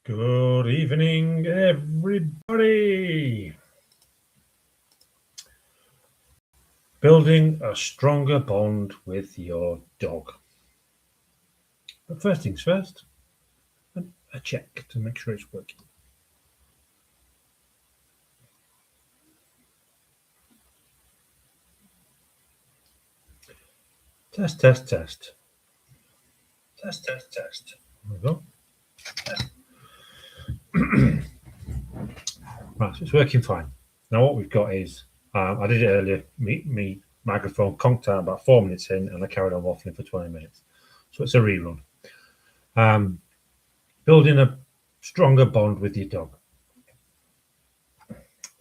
Good evening, everybody. Building a stronger bond with your dog. But first things first, a check to make sure it's working. Test, test, test. Test, test, test. There we go. Right, so it's working fine. Now what we've got is, I did it earlier, me microphone conked out about 4 minutes in and I carried on waffling for 20 minutes. So it's a rerun. Building a stronger bond with your dog.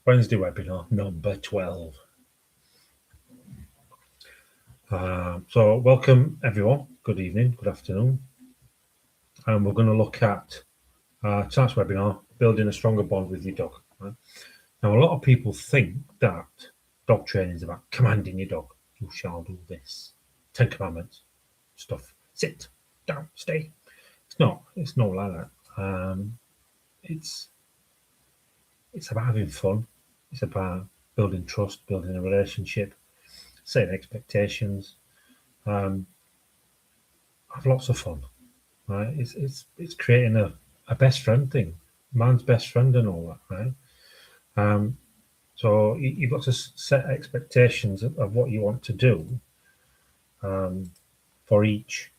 Wednesday webinar number 12. So welcome everyone. Good evening, good afternoon. And we're going to look at tonight's webinar, building a stronger bond with your dog. Right? Now, a lot of people think that dog training is about commanding your dog. You shall do this. 10 commandments stuff. Sit, down, stay. It's not. It's not like that. It's about having fun. It's about building trust, building a relationship, setting expectations. Have lots of fun. Right? It's creating a best friend thing, man's best friend and all that, right? So you've got to set expectations of what you want to do for each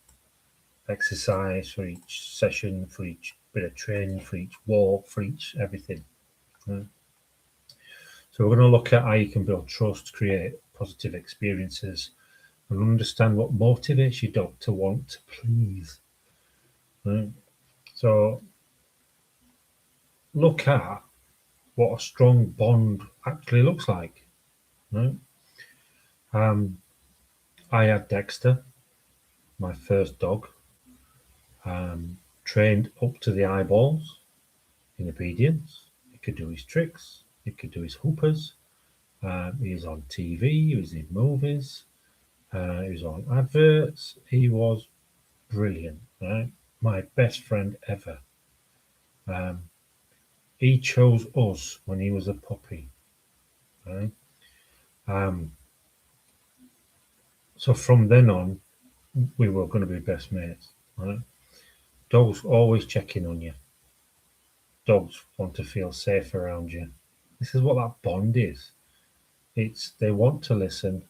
exercise, for each session, for each bit of training, for each walk, for each everything. Right? So we're going to look at how you can build trust, create positive experiences, and understand what motivates your dog to want to please. Right? So look at what a strong bond actually looks like. Right? I had Dexter, my first dog, trained up to the eyeballs in obedience. He could do his tricks, he could do his hoopers. He was on TV, he was in movies, he was on adverts. He was brilliant, right? My best friend ever. He chose us when he was a puppy, right? So from then on, we were going to be best mates, right? Dogs always checking on you. Dogs want to feel safe around you. This is what that bond is. It's they want to listen,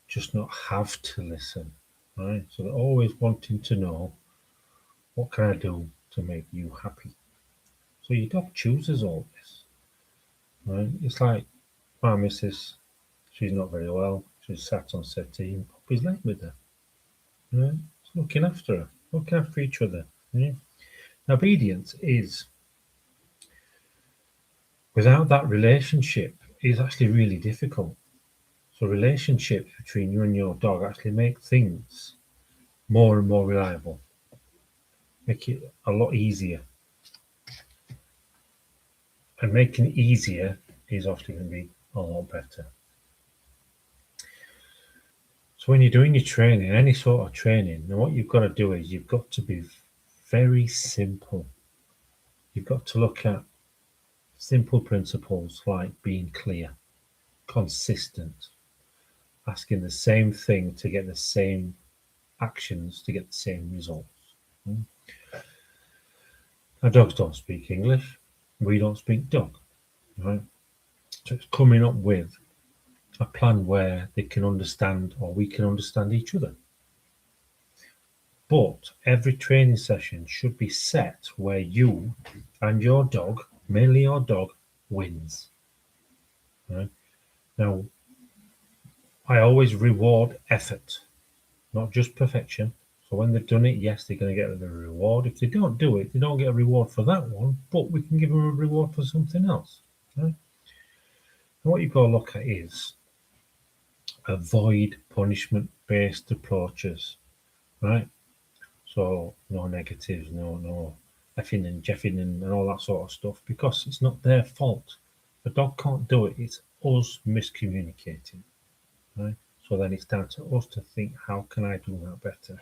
just not have to listen, right? So they're always wanting to know, what can I do to make you happy? So your dog chooses all this, right? It's like my missus, she's not very well. She's sat on settee and puppy's laying with her, right? It's looking after her, looking after each other. Right? Obedience is, without that relationship, is actually really difficult. So relationships between you and your dog actually make things more and more reliable, make it a lot easier. And making it easier is often going to be a lot better. So when you're doing your training, any sort of training, then what you've got to do is you've got to be very simple. You've got to look at simple principles like being clear, consistent, asking the same thing to get the same actions to get the same results. Our dogs don't speak English. We don't speak dog. Right? So it's coming up with a plan where they can understand, or we can understand each other. But every training session should be set where you and your dog, mainly your dog, wins. Right? Now, I always reward effort, not just perfection. So when they've done it, yes, they're going to get the reward. If they don't do it, they don't get a reward for that one, but we can give them a reward for something else. Right? And what you've got to look at is avoid punishment-based approaches. Right? So no negatives, no effing and jeffing and all that sort of stuff, because it's not their fault. The dog can't do it. It's us miscommunicating, right? So then it's down to us to think, how can I do that better?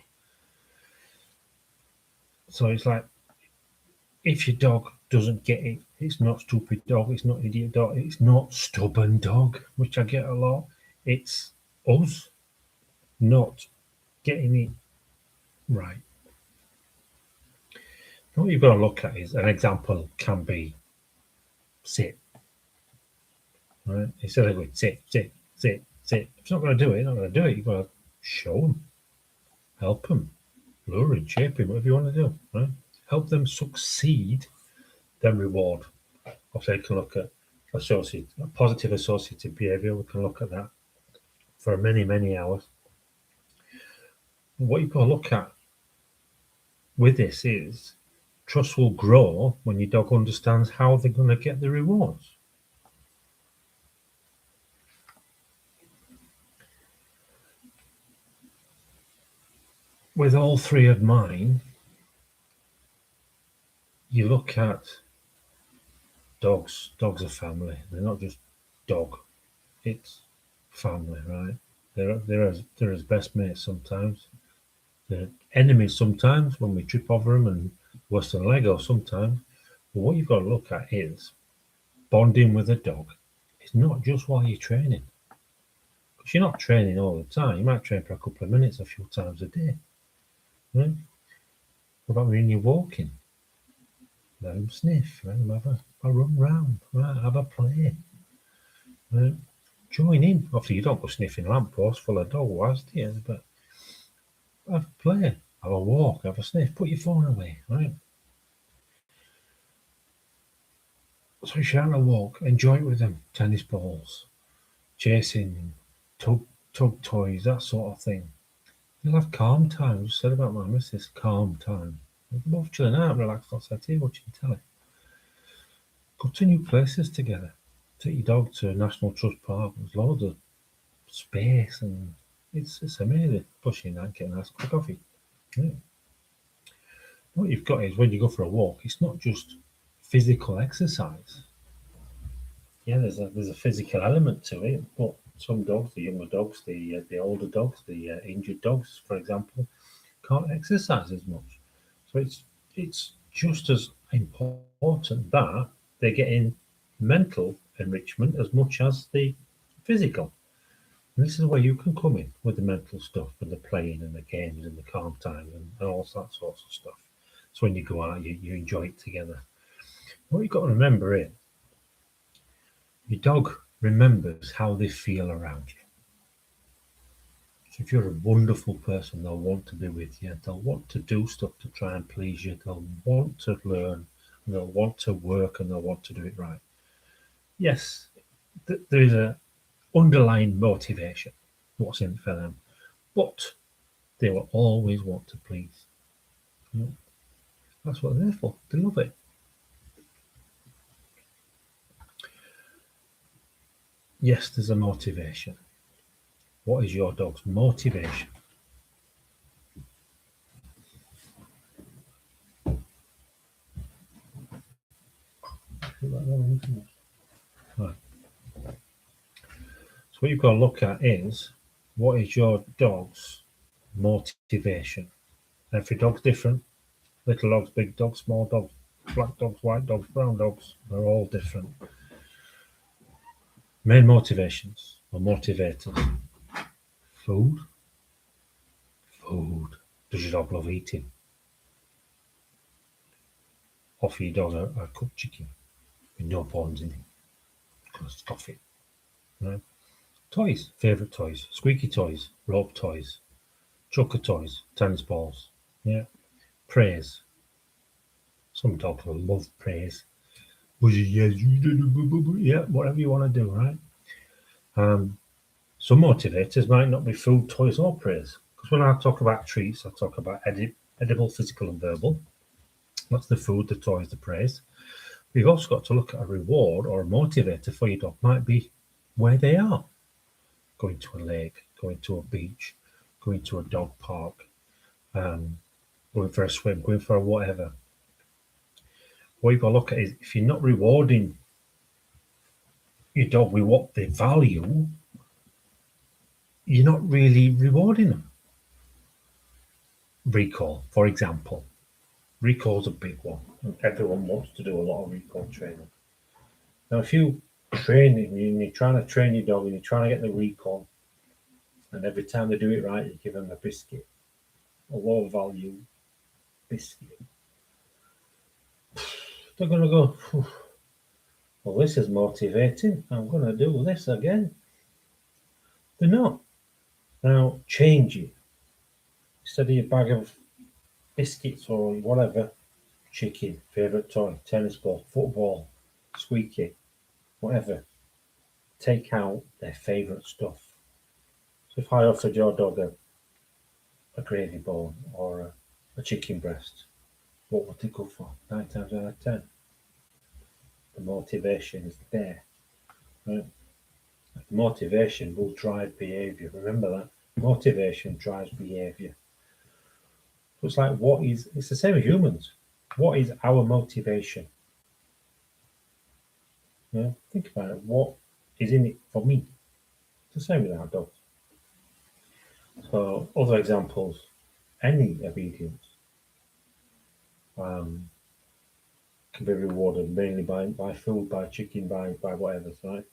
So it's like if your dog doesn't get it, it's not stupid dog, it's not idiot dog, it's not stubborn dog, which I get a lot. It's us not getting it right. What you've got to look at is an example can be sit, right? Instead of going sit, sit, sit, sit. If it's not going to do it, it's not going to do it. You've got to show them, help them, lure him, shape him, whatever you want to do, right? Help them succeed, then reward. Obviously, you can look at positive associative behaviour. We can look at that for many, many hours. What you've got to look at with this is trust will grow when your dog understands how they're going to get the rewards. With all three of mine, you look at dogs. Dogs are family. They're not just dog. It's family, right? They're as best mates sometimes. They're enemies sometimes when we trip over them and worse than Lego sometimes. But what you've got to look at is bonding with a dog. It's not just while you're training. Because you're not training all the time. You might train for a couple of minutes a few times a day. Right? What about when you're walking? Let them sniff, right? Have a run round, right? Have a play. Right? Join in. Obviously, you don't go sniffing lampposts full of dog wags, do you? But have a play, have a walk, have a sniff, put your phone away, right? So you should have a walk, enjoy it with them, tennis balls, chasing, tug toys, that sort of thing. You'll have calm time. I said about my missus, calm time. We're both chilling out, relaxed on settee, watching telly. Go to new places together. Take your dog to National Trust Park. There's loads of space and it's amazing. Pushing that, getting a nice cup of coffee. Yeah. What you've got is when you go for a walk, it's not just physical exercise. Yeah, there's a physical element to it, but some dogs, the younger dogs, the older dogs, the injured dogs, for example, can't exercise as much. So it's just as important that they're getting mental enrichment as much as the physical. And this is where you can come in with the mental stuff and the playing and the games and the calm time and all that sorts of stuff. So when you go out, you enjoy it together. What you've got to remember is your dog remembers how they feel around you. So if you're a wonderful person, they'll want to be with you. They'll want to do stuff to try and please you. They'll want to learn. They'll want to work and they'll want to do it right. Yes, there is a underlying motivation, what's in it for them, but they will always want to please. You know, that's what they're there for. They love it. Yes, there's a motivation. What is your dog's motivation? Right. So what you've got to look at is what is your dog's motivation? Every dog's different. Little dogs, big dogs, small dogs, black dogs, white dogs, brown dogs, they're all different. Main motivations or motivators. Food. Food. Does your dog love eating? Offer your dog a cooked chicken with no bones in it. Because stuff it. Right? Toys. Favourite toys. Squeaky toys. Rope toys. Choker toys. Tennis balls. Yeah. Praise. Some dogs will love praise. Yeah, whatever you want to do, right? Some motivators might not be food, toys, or praise. Because when I talk about treats, I talk about edible, physical, and verbal. That's the food, the toys, the praise. But you've also got to look at a reward or a motivator for your dog. Might be where they are. Going to a lake, going to a beach, going to a dog park, going for a swim, going for a whatever. What you've got to look at is if you're not rewarding your dog with what they value, you're not really rewarding them. Recall, for example. Recall's a big one, and everyone wants to do a lot of recall training. Now, if you train and you're trying to train your dog and you're trying to get the recall, and every time they do it right, you give them a biscuit, a low value biscuit, they're going to go, well, this is motivating. I'm going to do this again. They're not. Now, change it. Instead of your bag of biscuits or whatever, chicken, favourite toy, tennis ball, football, squeaky, whatever, take out their favourite stuff. So if I offered your dog a gravy bowl or a chicken breast, what would it go for? 9 times out of 10. The motivation is there. Right? The motivation will drive behaviour. Remember that. Motivation drives behaviour. So it's like, it's the same as humans. What is our motivation? Think about it. What is in it for me? It's the same with our dogs. So other examples, any obedience can be rewarded mainly by food, by chicken, by whatever, right?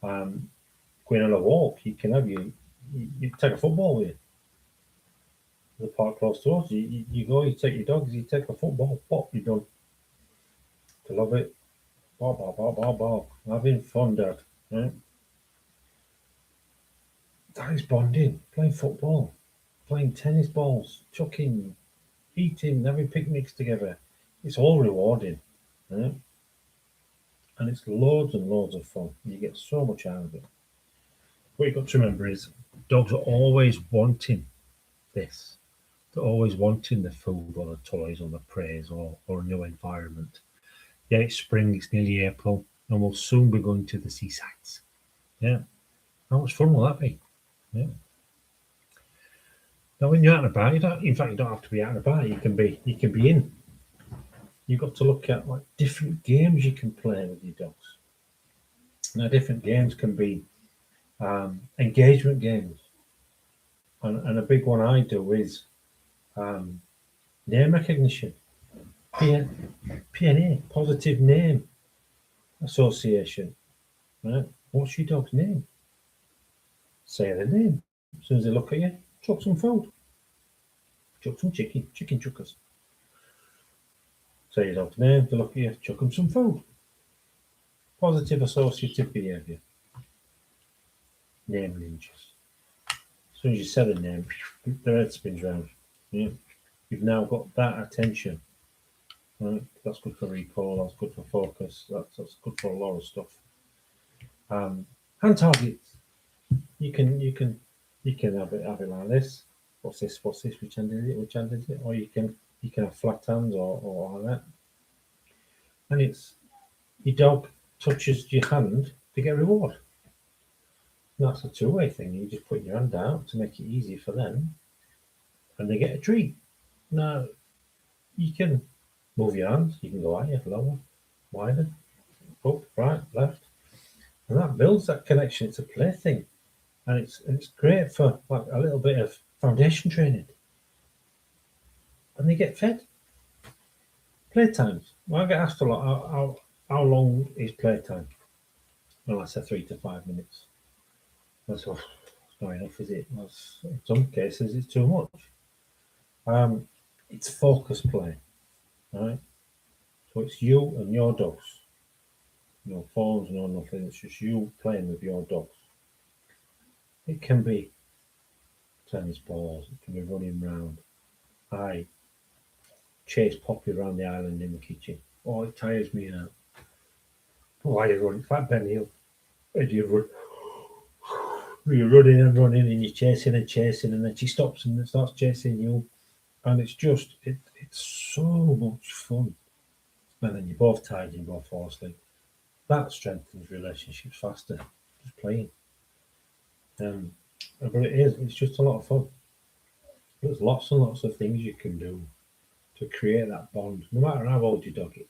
Going on a walk, you can have you take a football with you. The park close to us, you go, you take your dogs, you take a football, pop, you're done. To love it, ball, ball, ball, ball, ball, having fun, Dad. Right? That is bonding, playing football, playing tennis balls, chucking, eating, having picnics together. It's all rewarding. Right? And it's loads and loads of fun. You get so much out of it. What you've got to remember is dogs are always wanting this. They're always wanting the food or the toys or the praise or a new environment. Yeah, it's spring, it's nearly April, and we'll soon be going to the seasides. Yeah. How much fun will that be? Yeah. Now when you're out and about, you don't have to be out and about, you can be in. You've got to look at like different games you can play with your dogs. Now different games can be engagement games. And a big one I do is name recognition. PNA, positive name association. Right? What's your dog's name? Say the name. As soon as they look at you, chuck some food. Chuck some chicken chuckers. Say your dog's name, they look at you, chuck them some food. Positive associative behaviour. Name ninjas. As soon as you say the name, their head spins round. Yeah. You've now got that attention. Right? That's good for recall, that's good for focus, that's good for a lot of stuff. Hand targets. You can have it like this. What's this? Which hand is it? Or you can have flat hands or like that. And it's your dog touches your hand to get reward. And that's a two-way thing. You just put your hand out to make it easy for them, and they get a treat. Now you can move your hands. You can go higher, lower, wider, up, right, left, and that builds that connection. It's a play thing. And it's great for like a little bit of foundation training. And they get fed. Playtimes. Well, I get asked a lot, how long is playtime? Well, I say 3 to 5 minutes. That's not enough, is it? In some cases, it's too much. It's focus play, right? So it's you and your dogs. No phones, no nothing. It's just you playing with your dogs. It can be tennis balls. It can be running round. I chase Poppy around the island in the kitchen. Oh, it tires me out. Why you run? It's like Ben Hill. Where do you run? You're running and running and you're chasing and chasing, and then she stops and starts chasing you. And it's just, it's so much fun. And then you're both tired and you both fall asleep. That strengthens relationships faster. Just playing. But it's just a lot of fun. There's lots and lots of things you can do to create that bond, no matter how old your dog is.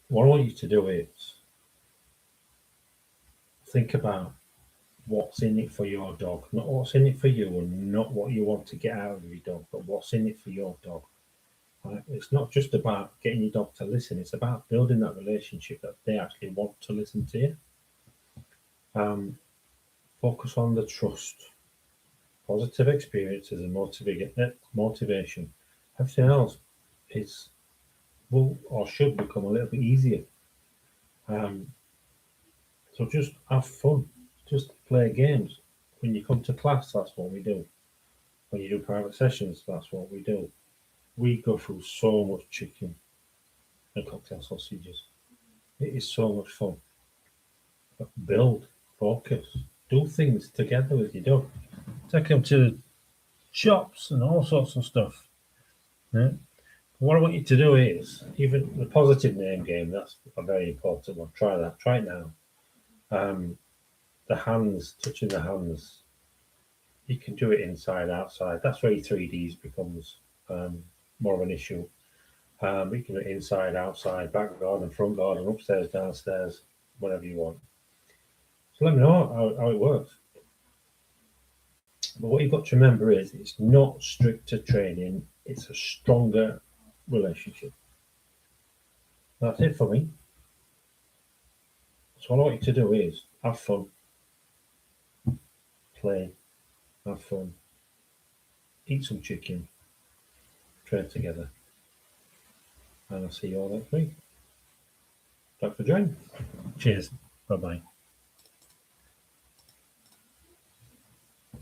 What I want you to do is think about what's in it for your dog, not what's in it for you, and not what you want to get out of your dog, but what's in it for your dog. Right? It's not just about getting your dog to listen, it's about building that relationship that they actually want to listen to you. Focus on the trust, positive experiences, and motivation. Everything else is will or should become a little bit easier. Um, so just have fun, just play games. When you come to class, that's what we do. When you do private sessions, that's what we do. We go through so much chicken and cocktail sausages. It is so much fun. Build, focus, do things together with your dog. Take them to shops and all sorts of stuff. Yeah? What I want you to do is, even the positive name game, that's a very important one. Try that. Try it now. The hands, touching the hands, you can do it inside, outside. That's where your 3Ds becomes more of an issue. You can do it inside, outside, back garden, front garden, upstairs, downstairs, whatever you want. So let me know how it works. But what you've got to remember is it's not stricter training, it's a stronger relationship. That's it for me. So what I want you to do is have fun, play, have fun, eat some chicken, train together. And I'll see you all next week. Thanks for joining. Cheers. Bye bye.